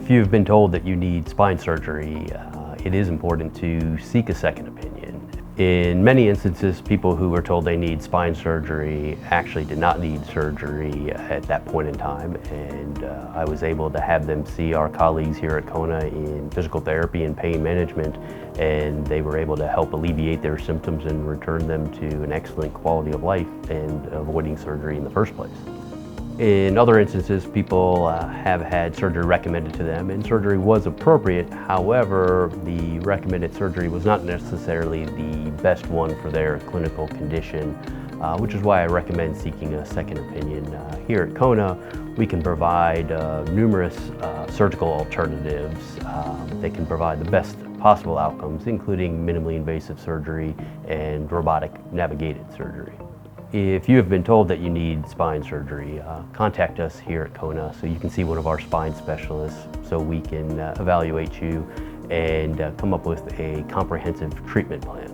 If you've been told that you need spine surgery, it is important to seek a second opinion. In many instances, people who were told they need spine surgery actually did not need surgery at that point in time, and I was able to have them see our colleagues here at CONA in physical therapy and pain management, and they were able to help alleviate their symptoms and return them to an excellent quality of life and avoiding surgery in the first place. In other instances, people have had surgery recommended to them, and surgery was appropriate. However, the recommended surgery was not necessarily the best one for their clinical condition, which is why I recommend seeking a second opinion. Here at CONA, we can provide numerous surgical alternatives. They can provide the best possible outcomes, including minimally invasive surgery and robotic navigated surgery. If you have been told that you need spine surgery, contact us here at CONA so you can see one of our spine specialists so we can evaluate you and come up with a comprehensive treatment plan.